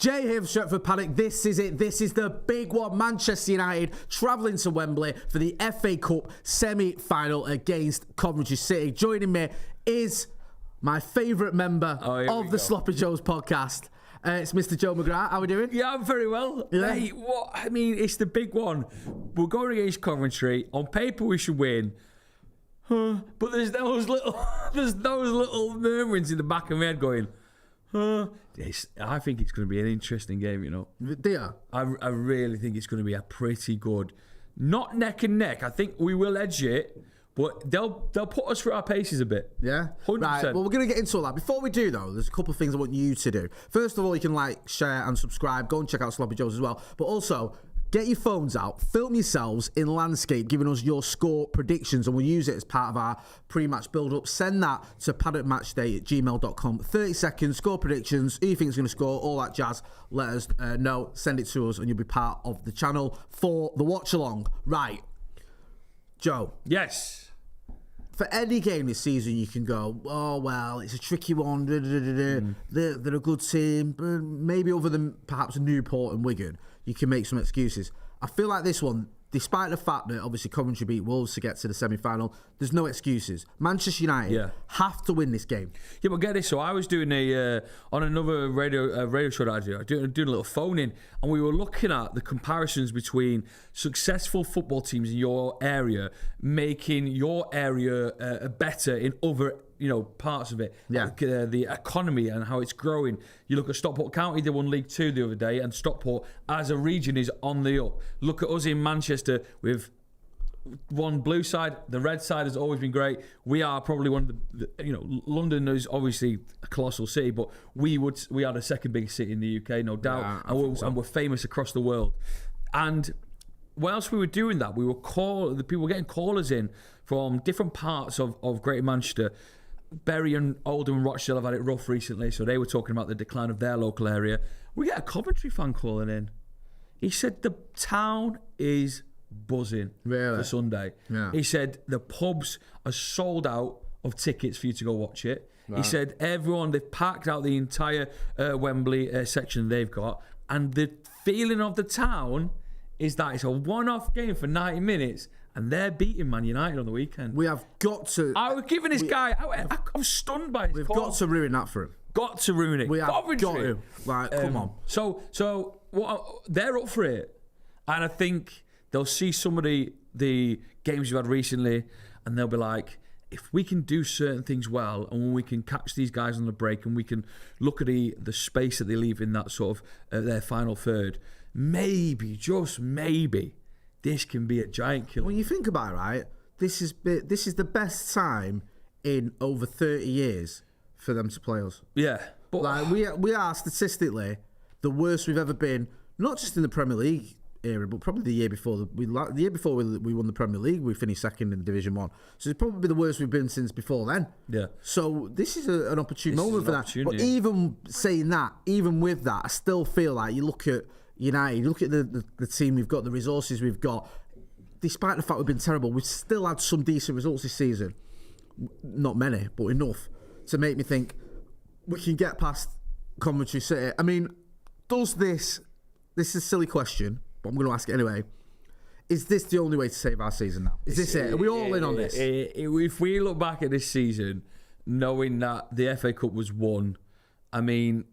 Jay here from Stretford Paddock. This is it. This is the big one. Manchester United travelling to Wembley for the FA Cup semi-final against Coventry City. Joining me is my favourite member of the Sloppy Joes podcast. It's Mr. Joe McGrath. How are we doing? Yeah, I'm very well. Yeah. Hey, what? I mean, it's the big one. We're going against Coventry. On paper, we should win. But there's those little murmurings in the back of my head going, I think it's going to be an interesting game, you know. Do you? I really think it's going to be a pretty good, not neck and neck. I think we will edge it, but they'll put us through our paces a bit. Yeah? 100%. Right, well, we're going to get into all that. Before we do, though, there's a couple of things I want you to do. First of all, you can like, share and subscribe. Go and check out Sloppy Joes as well. But also, get your phones out, film yourselves in landscape, giving us your score predictions, and we'll use it as part of our pre-match build-up. Send that to paddockmatchday@gmail.com. 30 seconds, score predictions, who you think is going to score, all that jazz. Let us know. Send it to us, and you'll be part of the channel for the watch-along. Right. Joe. Yes. For any game this season, you can go, oh, well, it's a tricky one. They're a good team. But maybe other than perhaps Newport and Wigan, you can make some excuses. I feel like this one, despite the fact that obviously Coventry beat Wolves to get to the semi-final, there's no excuses. Manchester United have to win this game. Yeah, but get this. So I was doing on another radio show that I do, doing a little phone-in, and we were looking at the comparisons between successful football teams in your area making your area better in other parts of it. Yeah. Like, the economy and how it's growing. You look at Stockport County, they won League 2 the other day, and Stockport as a region is on the up. Look at us in Manchester with one blue side, the red side has always been great. We are probably one of the London is obviously a colossal city, but we are the second biggest city in the UK, no doubt, Yeah, and we're famous across the world. And whilst we were doing that, the people were getting callers in from different parts of Greater Manchester. Bury and Oldham and Rochdale have had it rough recently, so they were talking about the decline of their local area. We get a Coventry fan calling in. He said the town is buzzing for Sunday. Yeah. He said the pubs are sold out of tickets for you to go watch it. Right. He said they've packed out the entire Wembley section they've got, and the feeling of the town is that it's a one-off game for 90 minutes, and they're beating Man United on the weekend. We have got to... I was giving this guy... I'm stunned by his We've call. got to ruin that for him. Got to ruin it. We have Coventry. got to. Like, come on. So they're up for it. And I think they'll see some of the games you've had recently, and they'll be like, if we can do certain things well, and when we can catch these guys on the break, and we can look at the space that they leave in that sort of their final third, maybe, just maybe, this can be a giant killer. When you think about it, right, this is the best time in over 30 years for them to play us. Yeah. But like we are statistically the worst we've ever been, not just in the Premier League era, but probably the year before. We won the Premier League, we finished second in Division 1. So it's probably the worst we've been since before then. Yeah. So this is an opportune moment for that. But even saying that, even with that, I still feel like you look at United, you look at the team we've got, the resources we've got, despite the fact we've been terrible, we've still had some decent results this season. Not many, but enough to make me think we can get past Coventry City. I mean, does this is a silly question, but I'm going to ask it anyway. Is this the only way to save our season now? Is this it? Are we all in on this? If we look back at this season, knowing that the FA Cup was won, I mean,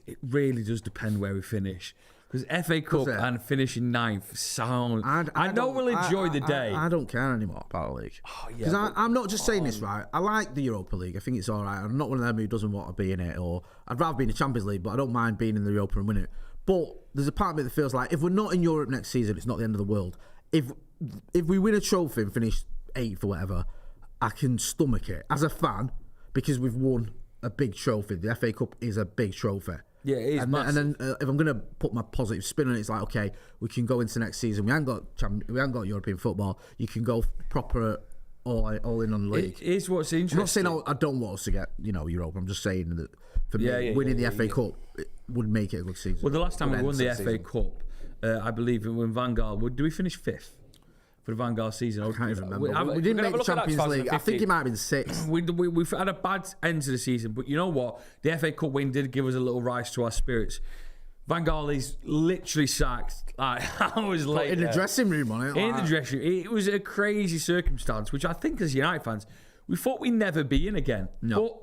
it really does depend where we finish. Because FA Cup and finishing ninth sound... I know we'll enjoy the day. I don't care anymore about the league. Because I'm not just saying this, right? I like the Europa League. I think it's all right. I'm not one of them who doesn't want to be in it. Or I'd rather be in the Champions League, but I don't mind being in the Europa and winning it. But there's a part of me that feels like if we're not in Europe next season, it's not the end of the world. If we win a trophy and finish 8th or whatever, I can stomach it as a fan because we've won a big trophy. The FA Cup is a big trophy. Yeah, it is and then if I'm going to put my positive spin on it, it's like, okay, we can go into next season. We haven't got European football. You can go proper all in on the league. It is what's interesting. I'm not saying I don't want us to get Europe. I'm just saying that for me, winning the FA Cup would make it a good season. Well, the last time we won the FA Cup, I believe when Vanguard, do we finish 5th? For the Vanguard season. I can't even remember. We didn't make the Champions League. I think it might have been 6th. We've had a bad end to the season, but you know what? The FA Cup win did give us a little rise to our spirits. Van Gaal's literally sacked. I was late. In the dressing room on it. In the dressing room. It was a crazy circumstance, which I think as United fans, we thought we'd never be in again. No. But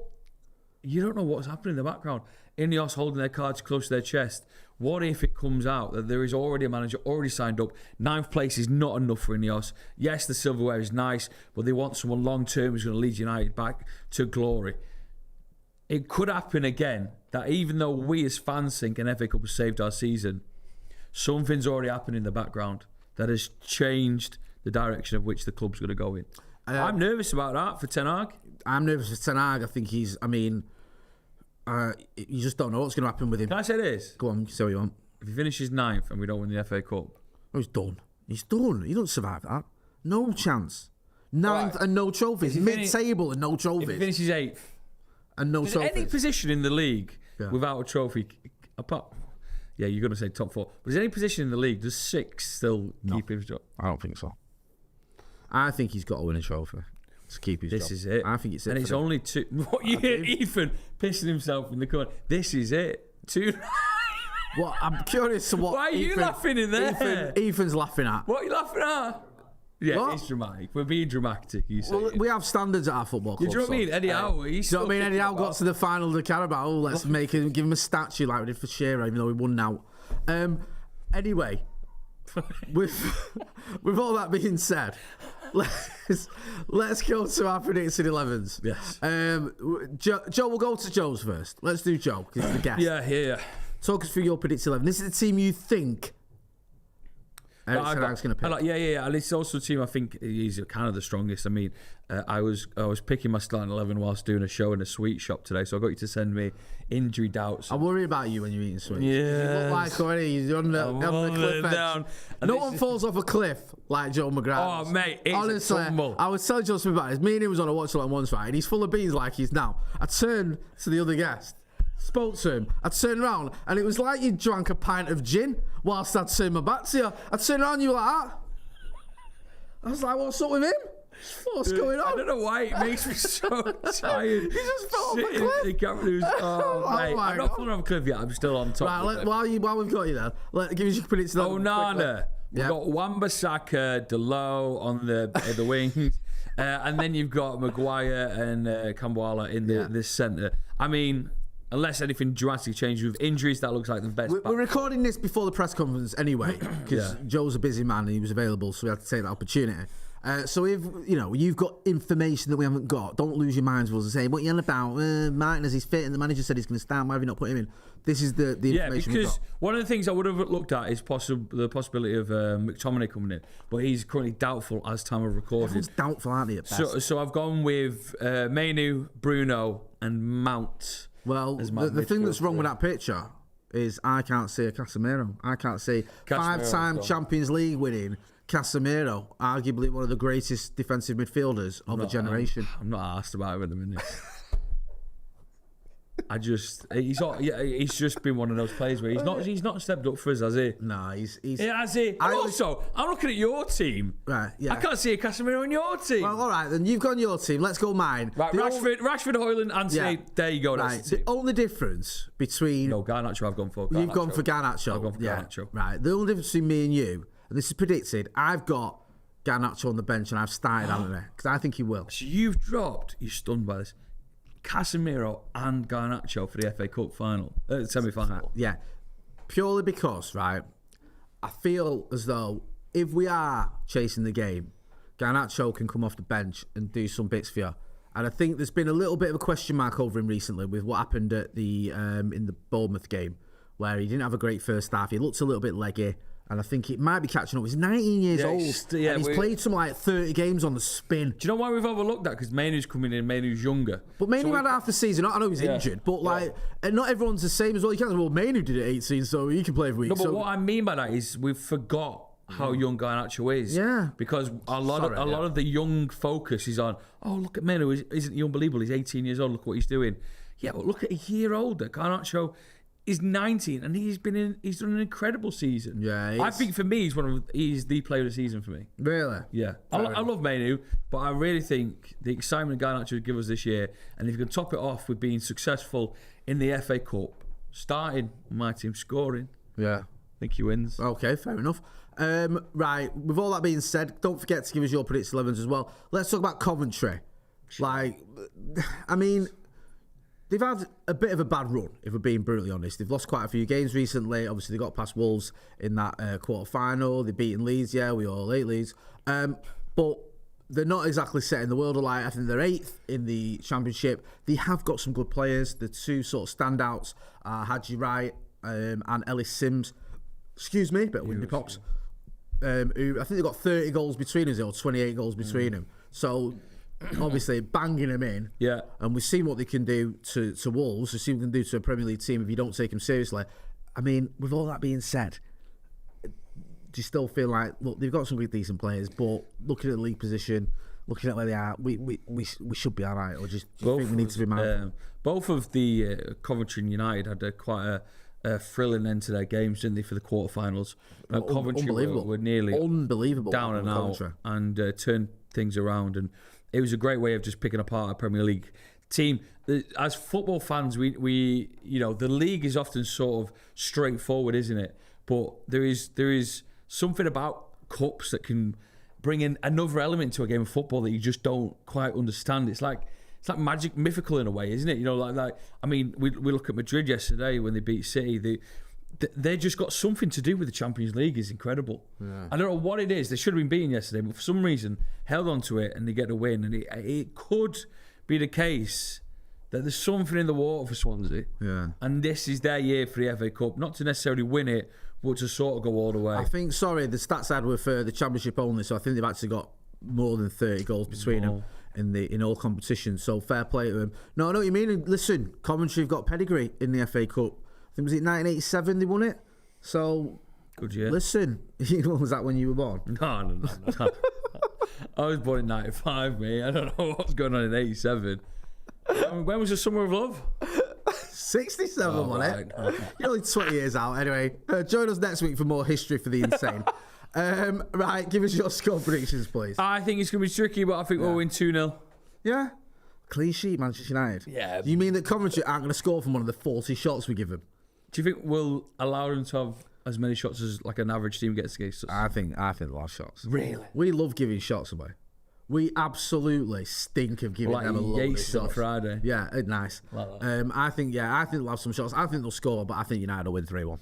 you don't know what's happening in the background. Ineos holding their cards close to their chest. What if it comes out that there is already a manager already signed up? 9th place is not enough for Ineos. Yes, the silverware is nice, but they want someone long term who's going to lead United back to glory. It could happen again that even though we as fans think an FA Cup has saved our season, something's already happened in the background that has changed the direction of which the club's going to go in. I'm nervous about that for Ten Hag. I'm nervous for Ten Hag. I think you just don't know what's going to happen with him. Can I say this? Go on, say what you want. If he finishes 9th and we don't win the FA Cup... Oh, he's done. He's done. He don't survive that. No chance. 9th and no trophies. Mid-table and no trophies. If he finishes 8th... And no trophies. Any position in the league without a trophy... apart. Yeah, you're going to say top 4. But is any position in the league, does 6 still keep his job? I don't think so. I think he's got to win a trophy to keep his job. This is it. I think it's it. And it's only 2. What you hear Ethan pissing himself in the corner. This is it. 2. Well, I'm curious to what. Why are you laughing in there? Ethan's laughing at. What are you laughing at? Yeah, what? It's dramatic. We're being dramatic, you say. Well, we have standards at our football club. Do you know what I mean? Eddie Howe. Do you know what I mean? Eddie Howe got to the final of the Carabao. Oh, let's give him a statue like we did for Shearer, even though we won out. Anyway, with all that being said, let's go to our predicted 11s. Yes. Joe, we'll go to Joe's first. Let's do Joe, because he's the guest. Yeah. Talk us through your predicted 11. This is the team you think Eric Ten Hag's going to pick. Yeah. And it's also a team I think he's kind of the strongest. I mean, I was picking my starting 11 whilst doing a show in a sweet shop today, so I got you to send me injury doubts. I worry about you when you're eating sweets. Yeah. You look like already you're on the cliff edge. No one falls off a cliff like Joe McGrath. Oh, mate, it's honestly, a tumble. I was telling Joe something about this. Me and him was on a watch along once, right? And he's full of beans like he's now. I turned to the other guest, spoke to him. I turned around and it was like you drank a pint of gin whilst I'd turned my back to you. I turned around and you were like that. I was like, what's up with him? What's going on? I don't know why it makes me so tired. He just fell off a cliff. I'm not falling off a cliff yet. I'm still on top. Right, while we've got you there, give us your predictions. Onana. We've got Wan-Bissaka, Delo on the wings. And then you've got Maguire and Kambwala in the centre. I mean, unless anything drastically changes with injuries, that looks like the best. We're recording this before the press conference anyway, because Joe's a busy man and he was available, so we had to take that opportunity. So if you've got information that we haven't got, don't lose your minds with us and say, what are you on about? Martinez, he's fit and the manager said he's going to start. Why have you not put him in? This is the information we've got. One of the things I would have looked at is the possibility of McTominay coming in, but he's currently doubtful as time of recording. Everyone's doubtful, aren't they, at best? So I've gone with Mainu, Bruno and Mount. Well, the thing that's wrong with that picture is I can't see a Casemiro. I can't see five-time Champions League winning Casemiro, arguably one of the greatest defensive midfielders of a generation. I'm not asked about him at the minute. He's just been one of those players where he's not stepped up for us, has he? No, he's has he? Also, I'm looking at your team. Right, yeah. I can't see a Casemiro on your team. Well, all right, then you've gone your team. Let's go mine. Right, Rashford, Højlund, Antony. Yeah. There you go. Right. The only difference between Garnacho, I've gone for Garnacho. You've gone for Garnacho. I've gone for Garnacho. Right. The only difference between me and you, and this is predicted, I've got Garnacho on the bench and I've started Antony because I think he will. So you're stunned by this. Casemiro and Garnacho for the FA Cup semi-final. Yeah, purely because, right, I feel as though if we are chasing the game, Garnacho can come off the bench and do some bits for you. And I think there's been a little bit of a question mark over him recently with what happened at the in the Bournemouth game, where he didn't have a great first half. He looked a little bit leggy. And I think it might be catching up. He's 19 years old. And he's played some like 30 games on the spin. Do you know why we've overlooked that? Because Mainu's coming in, Mainu's younger. But Mainu had half the season. I know he's injured, but and not everyone's the same as well. You can't say, well, Mainu did it at 18, so he can play every week. No, but what I mean by that is we've forgot how young Garnacho is. Yeah. Because a lot of the young focus is on, oh, look at Mainu. Isn't he unbelievable? He's 18 years old. Look what he's doing. Yeah, but look at a year older. Garnacho is 19 and he's done an incredible season. Yeah, I think for me he's the player of the season for me. Really? Yeah. I love Mainu, but I really think the excitement Garnacho would give us this year, and if you can top it off with being successful in the FA Cup, starting, my team scoring. Yeah. I think he wins. Okay, fair enough. Right, with all that being said, don't forget to give us your predicted 11s as well. Let's talk about Coventry. Like, I mean, they've had a bit of a bad run, if we're being brutally honest. They've lost quite a few games recently. Obviously, they got past Wolves in that quarter-final. They've beaten Leeds, yeah, we all hate Leeds. But they're not exactly setting the world alight. I think they're 8th in the Championship. They have got some good players. The two sort of standouts are Hadji Wright and Ellis Sims. Excuse me, bit of windy pops. Who I think they've got 30 goals between us, or 28 goals between them. So, obviously, banging them in. Yeah. And we've seen what they can do to Wolves. We've seen what they can do to a Premier League team if you don't take them seriously. I mean, with all that being said, do you still feel like, look, they've got some good, decent players, but looking at the league position, looking at where they are, we should be all right, or just do you think we need to be mad? Both of the Coventry and United had quite a thrilling end to their games, didn't they, for the quarterfinals? Coventry were nearly unbelievable down and out and turned things around, and it was a great way of just picking apart a Premier League team. As football fans, we the league is often sort of straightforward, isn't it? But there is something about cups that can bring in another element to a game of football that you just don't quite understand. It's like magic, mythical in a way, isn't it? Like I mean, we look at Madrid yesterday when they beat City. They just got something to do with the Champions League. Is incredible. Yeah. I don't know what it is. They should have been beaten yesterday, but for some reason held on to it and they get a win. And it could be the case that there's something in the water for Swansea. Yeah. And this is their year for the FA Cup, not to necessarily win it, but to sort of go all the way. I think, the stats I had were for the Championship only, so I think they've actually got more than 30 goals between them in all competitions. So fair play to them. No, I know what you mean. And listen, Coventry have got pedigree in the FA Cup. I think was it 1987 they won it. So good year. Listen, was that when you were born? No. I was born in 95, mate. I don't know what's going on in 87. When was the Summer of Love? 67, wasn't it? You're only 20 years out. Anyway, join us next week for more history for the insane. Right, give us your score predictions, please. I think it's going to be tricky, but I think we'll win 2-0. Yeah? Clean sheet, Manchester United. Yeah. You mean that Coventry aren't going to score from one of the 40 shots we give them? Do you think we'll allow them to have as many shots as like an average team gets against us? I think a lot of shots. Really? We love giving shots away. We absolutely stink of giving them a lot of shots. On Friday. Yeah, nice. Like that. I think they'll have some shots. I think they'll score, but I think United will win 3-1.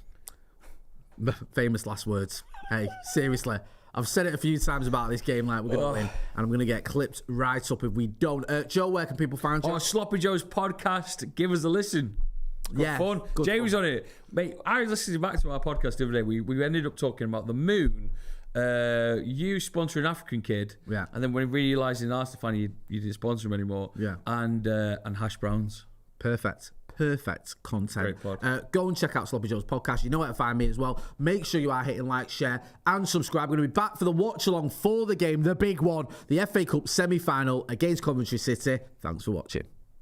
Famous last words. Hey, seriously. I've said it a few times about this game, like we're going to win, and I'm going to get clipped right up if we don't. Joe, where can people find you? Sloppy Joe's podcast. Give us a listen. Good fun. Jay was on it. Mate, I was listening back to our podcast the other day. We ended up talking about the moon. You sponsor an African kid. Yeah. And then when we realised in Arsenal fan you didn't sponsor him anymore. Yeah. And hash browns. Perfect content. Great pod. Go and check out Sloppy Joe's podcast. You know where to find me as well. Make sure you are hitting like, share, and subscribe. We're going to be back for the watch along for the game, the big one, the FA Cup semi-final against Coventry City. Thanks for watching.